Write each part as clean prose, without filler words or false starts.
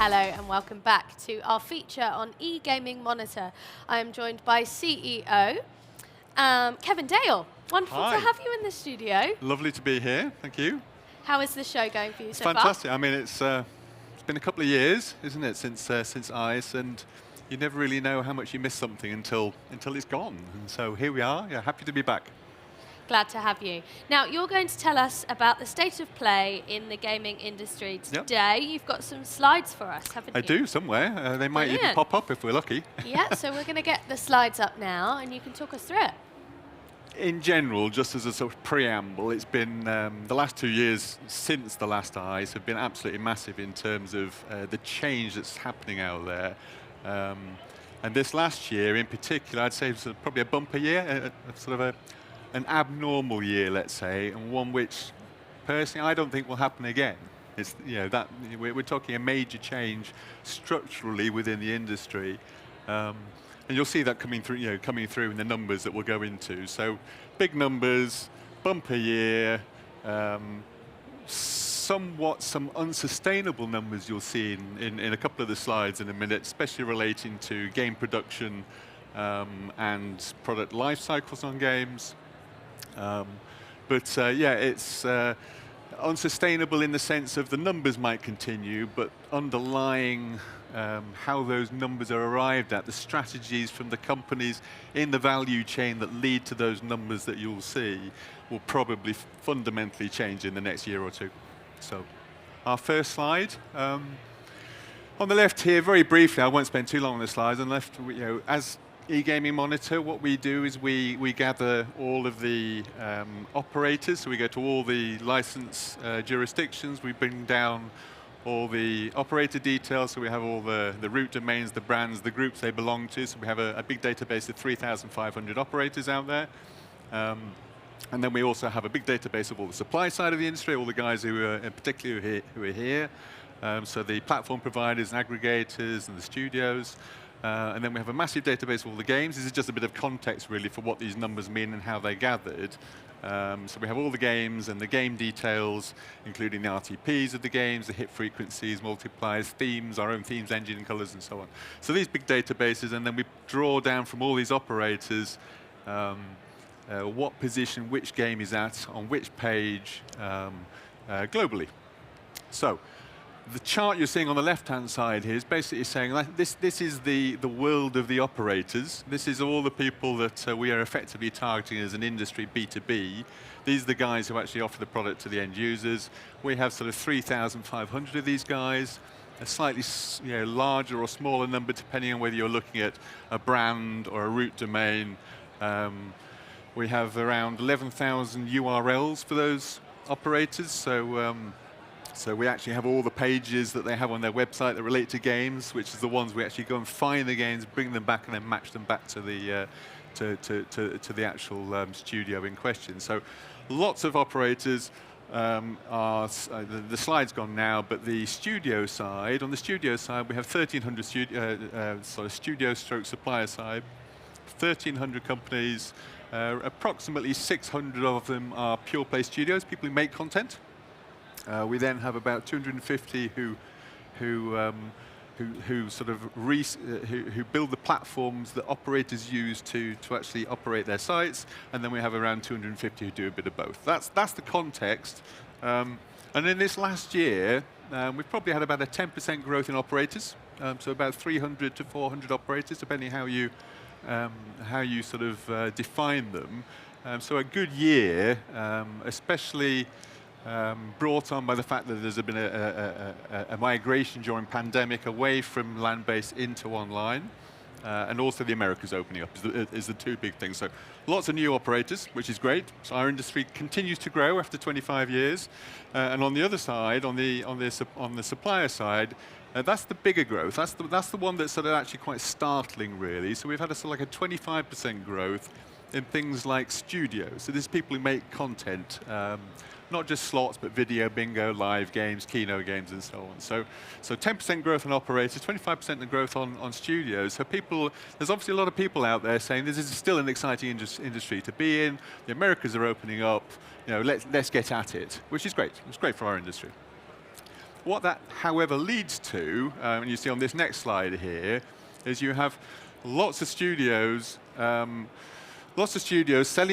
Hello and welcome back to our feature on eGaming Monitor. I am joined by CEO Kevin Dale. Wonderful Hi. to have you in the studio. Lovely to be here. Thank you. How is the show going for you It's so fantastic. far? I mean, it's been a couple of years, isn't it, since ICE, and you never really know how much you miss something until it's gone. And so here we are. Yeah, happy to be back. Glad to have you. Now, you're going to tell us about the state of play in the gaming industry today. You've got some slides for us, haven't you? I do somewhere. They might even Brilliant. pop up if we're lucky. Yeah, so we're going to get the slides up now, and you can talk us through it. In general, just as a sort of preamble, it's been the last 2 years since the last ICE have been absolutely massive in terms of the change that's happening out there. And this last year in particular, I'd say it was probably a bumper year, an abnormal year, let's say, and one which, personally, I don't think will happen again. It's, that we're talking a major change structurally within the industry, and you'll see that coming through in the numbers that we'll go into. So, big numbers, bumper year, somewhat some unsustainable numbers you'll see in a couple of the slides in a minute, especially relating to game production and product life cycles on games. It's unsustainable in the sense of the numbers might continue, but underlying how those numbers are arrived at, the strategies from the companies in the value chain that lead to those numbers that you'll see will probably fundamentally change in the next year or two. So, our first slide. On the left here, very briefly, I won't spend too long on the slides. On the left, as eGaming Monitor, what we do is we gather all of the operators, so we go to all the license jurisdictions, we bring down all the operator details, so we have all the root domains, the brands, the groups they belong to, so we have a big database of 3,500 operators out there. And then we also have a big database of all the supply side of the industry, all the guys who are particularly who are here, so the platform providers and aggregators and the studios. And then we have a massive database of all the games. This is just a bit of context, really, for what these numbers mean and how they're gathered. So we have all the games and the game details, including the RTPs of the games, the hit frequencies, multipliers, themes, our own themes engine and colors, and so on. So these big databases, and then we draw down from all these operators what position which game is at, on which page, globally. So, the chart you're seeing on the left-hand side here is basically saying that this is the world of the operators. This is all the people that we are effectively targeting as an industry B2B. These are the guys who actually offer the product to the end users. We have sort of 3,500 of these guys, a slightly larger or smaller number depending on whether you're looking at a brand or a root domain. We have around 11,000 URLs for those operators. So we actually have all the pages that they have on their website that relate to games, which is the ones we actually go and find the games, bring them back, and then match them back to the the actual studio in question. So lots of operators. The slide's gone now, but the studio side, on the studio side, we have 1,300 studio stroke supplier side, 1,300 companies. Approximately 600 of them are pure play studios, people who make content. We then have about 250 who build the platforms that operators use to actually operate their sites, and then we have around 250 who do a bit of both. That's the context. And in this last year, we've probably had about a 10% growth in operators, so about 300 to 400 operators, depending how you define them. So a good year, especially brought on by the fact that there's been a migration during pandemic away from land-based into online, and also the Americas opening up is the two big things. So lots of new operators, which is great. So our industry continues to grow after 25 years. And on the other side, on the supplier side, that's the bigger growth. That's the one that's sort of actually quite startling, really. So we've had a sort of like a 25% growth in things like studios. So there's people who make content, not just slots, but video, bingo, live games, Keno games, and so on. So 10% growth on operators, 25% growth on studios. So there's obviously a lot of people out there saying this is still an exciting industry to be in. The Americas are opening up. Let's get at it, which is great. It's great for our industry. What that, however, leads to, and you see on this next slide here, is you have lots of studios selling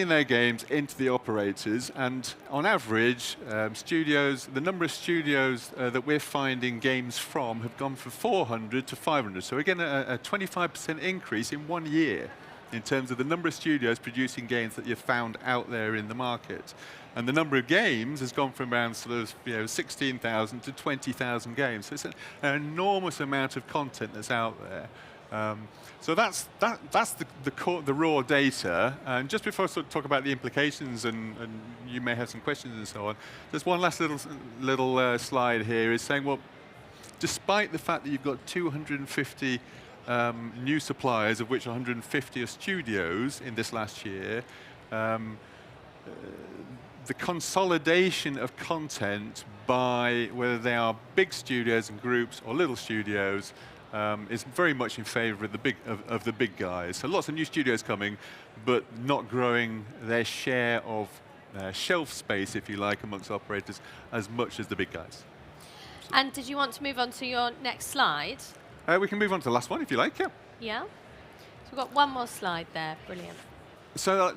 their games into the operators, and on average, the number of studios that we're finding games from have gone from 400 to 500. So again, a 25% increase in 1 year in terms of the number of studios producing games that you've found out there in the market. And the number of games has gone from around sort of 16,000 to 20,000 games. So it's an enormous amount of content that's out there. So that's the raw data. And just before I sort of talk about the implications, and you may have some questions and so on, there's one last little slide here is saying, well, despite the fact that you've got 250 new suppliers, of which 150 are studios in this last year, the consolidation of content by whether they are big studios and groups or little studios is very much in favor of the big guys. So lots of new studios coming, but not growing their share of shelf space, if you like, amongst operators as much as the big guys. And did you want to move on to your next slide? We can move on to the last one, if you like, yeah. Yeah? So we've got one more slide there. Brilliant. So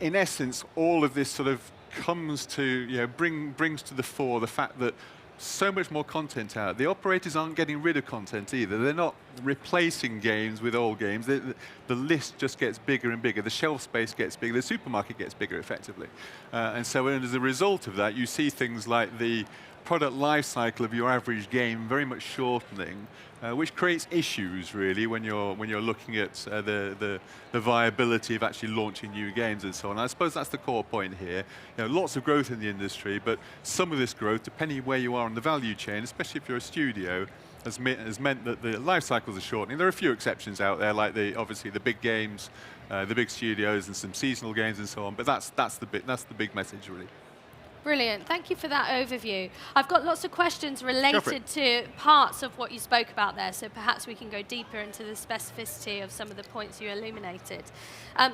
in essence, all of this sort of comes to, brings to the fore the fact that so much more content out. The operators aren't getting rid of content either. They're not replacing games with old games. The list just gets bigger and bigger. The shelf space gets bigger. The supermarket gets bigger, effectively. And so as a result of that, you see things like the product life cycle of your average game very much shortening, which creates issues really when you're looking at the viability of actually launching new games and so on. I suppose that's the core point here. Lots of growth in the industry, but some of this growth, depending where you are on the value chain, especially if you're a studio, has meant that the life cycles are shortening. There are a few exceptions out there, like obviously the big games, the big studios, and some seasonal games and so on. But that's the big message really. Brilliant. Thank you for that overview. I've got lots of questions related to parts of what you spoke about there, so perhaps we can go deeper into the specificity of some of the points you illuminated.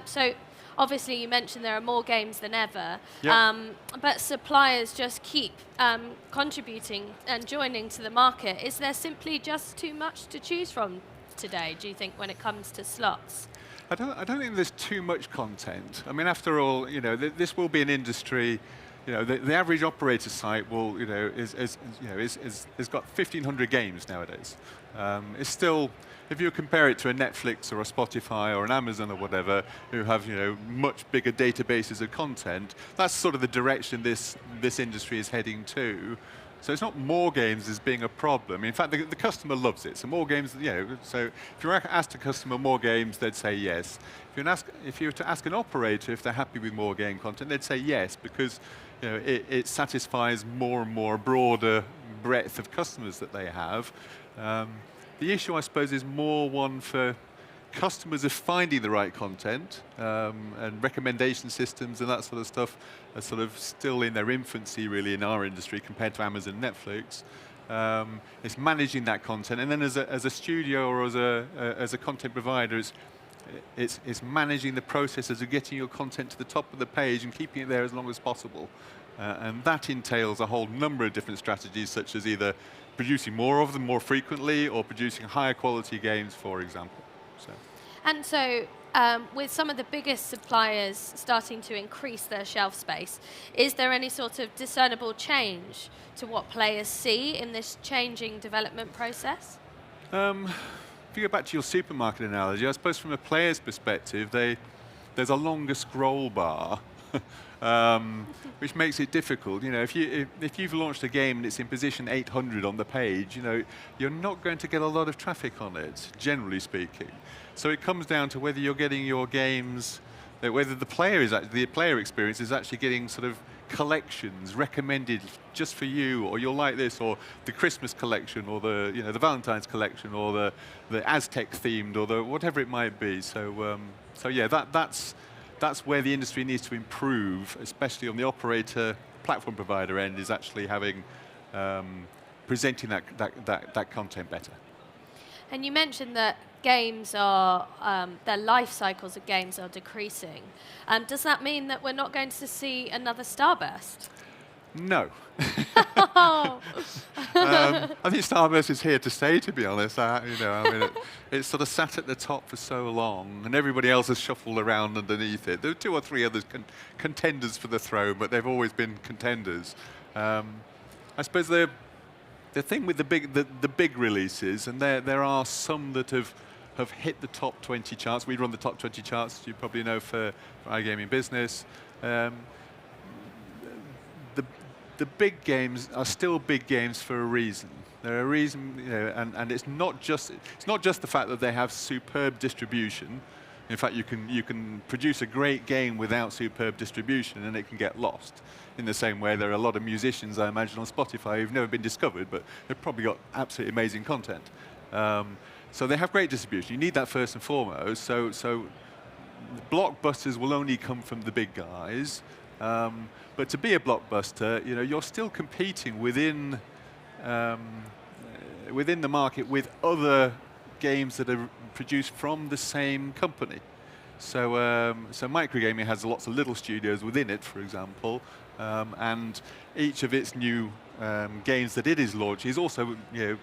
So obviously you mentioned there are more games than ever, but suppliers just keep contributing and joining to the market. Is there simply just too much to choose from today, do you think, when it comes to slots? I don't think there's too much content. I mean, after all, this will be an industry. The average operator site will, has got 1,500 games nowadays. It's still, if you compare it to a Netflix or a Spotify or an Amazon or whatever, who have much bigger databases of content, that's sort of the direction this industry is heading to. So it's not more games as being a problem. In fact, the customer loves it. So more games, so if you asked a customer more games, they'd say yes. If you were to ask an operator if they're happy with more game content, they'd say yes, because it satisfies more and more broader breadth of customers that they have. The issue, I suppose, is more one for customers of finding the right content, and recommendation systems and that sort of stuff are sort of still in their infancy, really, in our industry compared to Amazon and Netflix. It's managing that content, and then as a studio or as a content provider, it's managing the processes of getting your content to the top of the page and keeping it there as long as possible. And that entails a whole number of different strategies, such as either producing more of them more frequently or producing higher quality games, for example. And so with some of the biggest suppliers starting to increase their shelf space, is there any sort of discernible change to what players see in this changing development process? If you go back to your supermarket analogy, I suppose from a player's perspective, there's a longer scroll bar, which makes it difficult. If you've launched a game and it's in position 800 on the page, you're not going to get a lot of traffic on it, generally speaking. So it comes down to whether you're getting your games, whether the player experience is actually getting sort of collections recommended just for you, or you'll like this, or the Christmas collection, or the Valentine's collection, or the Aztec themed, or the whatever it might be. So yeah, that's where the industry needs to improve, especially on the operator platform provider end, is actually having presenting that content better. And you mentioned that games are, their life cycles of games are decreasing. Does that mean that we're not going to see another Starburst? No. Oh. I think Starburst is here to stay, to be honest. It's sort of sat at the top for so long, and everybody else has shuffled around underneath it. There are 2 or 3 other contenders for the throne, but they've always been contenders. I suppose the thing with the big releases, and there are some that have hit the top 20 charts. We run the top 20 charts, you probably know, for iGaming Business. The big games are still big games for a reason. They're a reason, and it's not just the fact that they have superb distribution. In fact, you can produce a great game without superb distribution, and it can get lost. In the same way, there are a lot of musicians, I imagine, on Spotify who've never been discovered, but they've probably got absolutely amazing content. So they have great distribution. You need that first and foremost. So blockbusters will only come from the big guys. But to be a blockbuster, you're still competing within the market with other games that are produced from the same company. So microgaming has lots of little studios within it, for example, and each of its new games that it is launching is also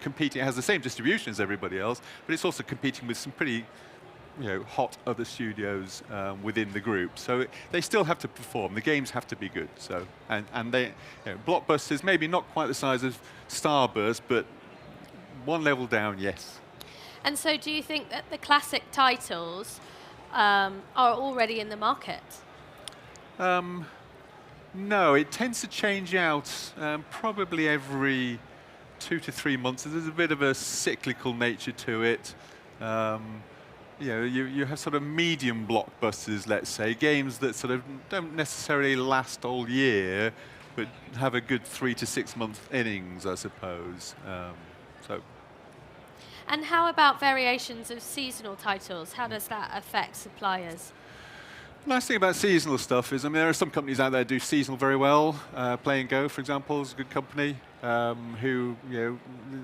competing. It has the same distribution as everybody else, but it's also competing with some pretty hot other studios within the group. So they still have to perform. The games have to be good. So and they blockbusters, maybe not quite the size of Starburst, but one level down, yes. And so do you think that the classic titles are already in the market? No, it tends to change out probably every 2 to 3 months. There's a bit of a cyclical nature to it. You have sort of medium blockbusters, let's say, games that sort of don't necessarily last all year, but have a good 3 to 6 month innings, I suppose. And how about variations of seasonal titles? How does that affect suppliers? The nice thing about seasonal stuff is, there are some companies out there who do seasonal very well. Play and Go, for example, is a good company.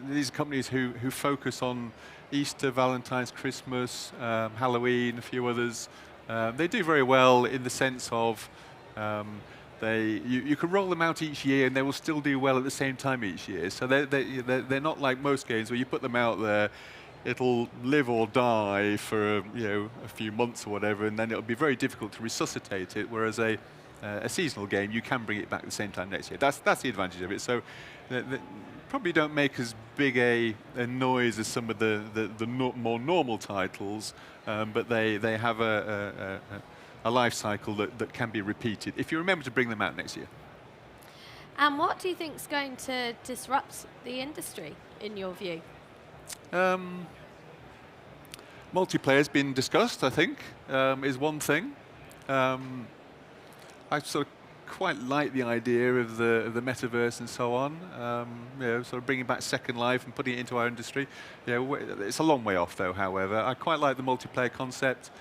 These are companies who focus on Easter, Valentine's, Christmas, Halloween, a few others. They do very well in the sense of you can roll them out each year and they will still do well at the same time each year. So they're not like most games where you put them out there, it'll live or die for a few months or whatever, and then it'll be very difficult to resuscitate it. Whereas a seasonal game, you can bring it back at the same time next year. That's the advantage of it. So they probably don't make as big a noise as some of the more normal titles, but they have a life cycle that can be repeated if you remember to bring them out next year. And what do you think is going to disrupt the industry, in your view? Multiplayer's been discussed, I think, is one thing. I sort of quite like the idea of the metaverse and so on. Sort of bringing back Second Life and putting it into our industry. It's a long way off, though. However, I quite like the multiplayer concept.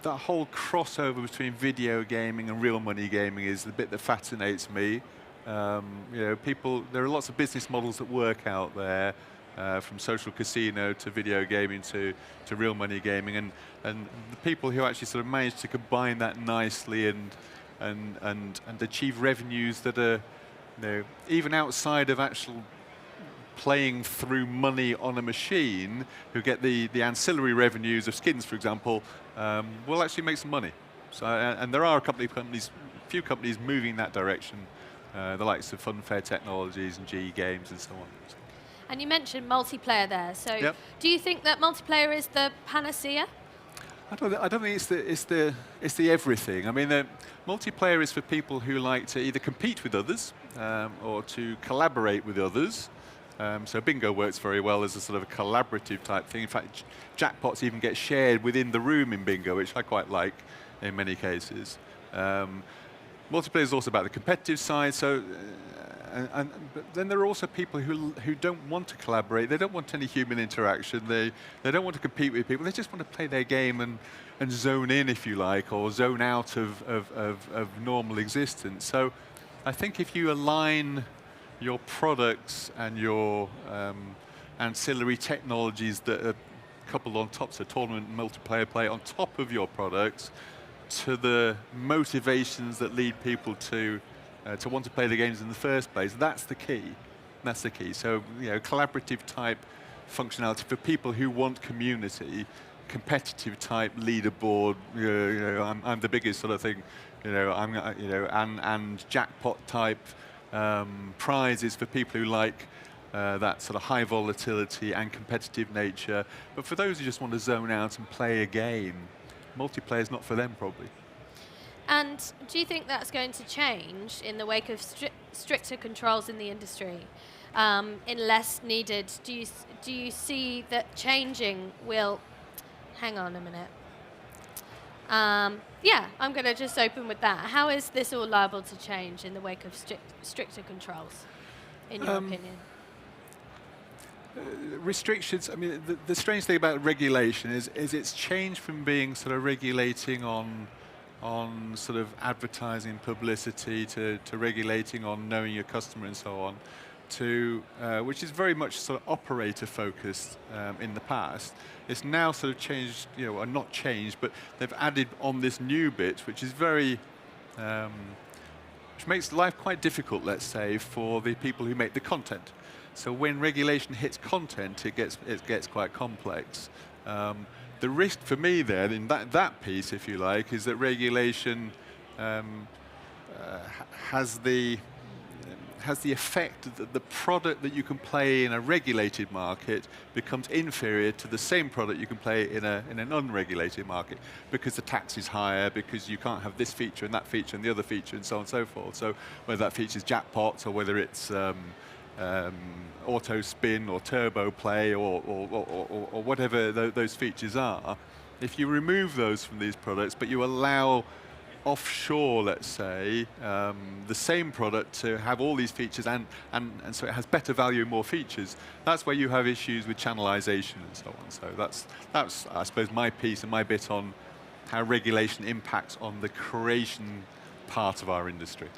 That whole crossover between video gaming and real money gaming is the bit that fascinates me. There are lots of business models that work out there, from social casino to video gaming to real money gaming, and the people who actually sort of manage to combine that nicely and achieve revenues that are even outside of actual playing through money on a machine, who get the ancillary revenues of skins, for example, will actually make some money. So and there are few companies moving in that direction. The likes of Funfair Technologies and GE Games and so on. And you mentioned multiplayer there. So yep. Do you think that multiplayer is the panacea? I don't think it's the everything. The multiplayer is for people who like to either compete with others or to collaborate with others. So bingo works very well as a sort of a collaborative type thing. In fact, jackpots even get shared within the room in bingo, which I quite like in many cases. Multiplayer is also about the competitive side. So, but then there are also people who don't want to collaborate. They don't want any human interaction. They don't want to compete with people. They just want to play their game and zone in, if you like, or zone out of normal existence. So, I think if you align your products and your ancillary technologies that are coupled on top, so tournament and multiplayer play on top of your products, to the motivations that lead people to to want to play the games in the first place. That's the key. That's the key. So, collaborative type functionality for people who want community, competitive type leaderboard. I'm the biggest sort of thing. And jackpot type prizes for people who like that sort of high volatility and competitive nature. But for those who just want to zone out and play a game, multiplayer is not for them, probably. And do you think that's going to change in the wake of stricter controls in the industry? Unless needed, do you see that changing will? Hang on a minute. Yeah, I'm going to just open with that. How is this all liable to change in the wake of stricter controls, in your opinion? Restrictions, I mean, the strange thing about regulation is it's changed from being sort of regulating on sort of advertising, publicity, to regulating on knowing your customer and so on, to which is very much sort of operator focused in the past. It's now sort of changed, or not changed, but they've added on this new bit, which is very, which makes life quite difficult, let's say, for the people who make the content. So when regulation hits content, it gets quite complex. The risk for me then, in that piece, if you like, is that regulation has the effect that the product that you can play in a regulated market becomes inferior to the same product you can play in an unregulated market, because the tax is higher, because you can't have this feature and that feature and the other feature and so on and so forth. So whether that feature is jackpots or whether it's auto spin or turbo play or whatever those features are, if you remove those from these products but you allow offshore, let's say, the same product to have all these features and so it has better value and more features, that's where you have issues with channelization and so on. So that's I suppose my piece and my bit on how regulation impacts on the creation part of our industry.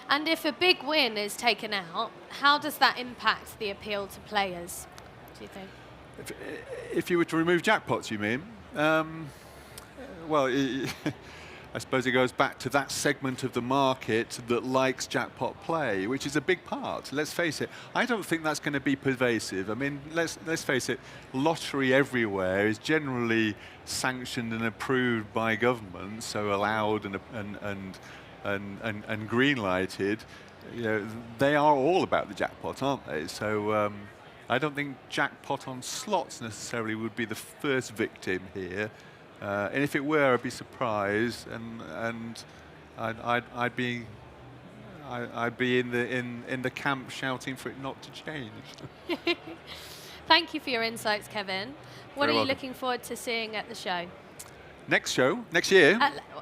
And if a big win is taken out, how does that impact the appeal to players, do you think? If you were to remove jackpots, you mean? Well, I suppose it goes back to that segment of the market that likes jackpot play, which is a big part. Let's face it. I don't think that's going to be pervasive. I mean, let's face it. Lottery everywhere is generally sanctioned and approved by government, so allowed and green lighted. They are all about the jackpot, aren't they? So I don't think jackpot on slots necessarily would be the first victim here. And if it were, I'd be surprised, and I'd be in the camp shouting for it not to change. Thank you for your insights, Kevin. What Very are you welcome. looking forward to seeing at the show? Next year?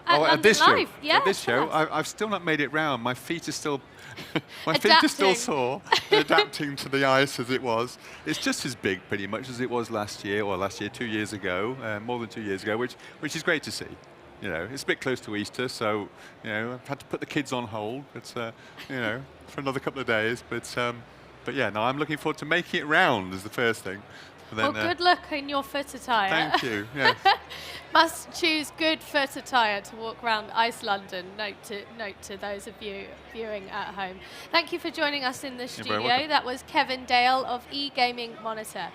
At this Live. show. Yeah, at this show, I've still not made it round. My feet are still, my feet are still sore, adapting to the ice as it was. It's just as big, pretty much, as it was last year, or 2 years ago, more than 2 years ago, which is great to see. It's a bit close to Easter, so I've had to put the kids on hold. It's for another couple of days, but yeah, no, I'm looking forward to making it round as the first thing. Then, well, good luck in your foot attire. Thank you. Yes. Must choose good foot attire to walk around Ice London. Note to those of you viewing at home. Thank you for joining us in the studio. You're very welcome. That was Kevin Dale of eGaming Monitor.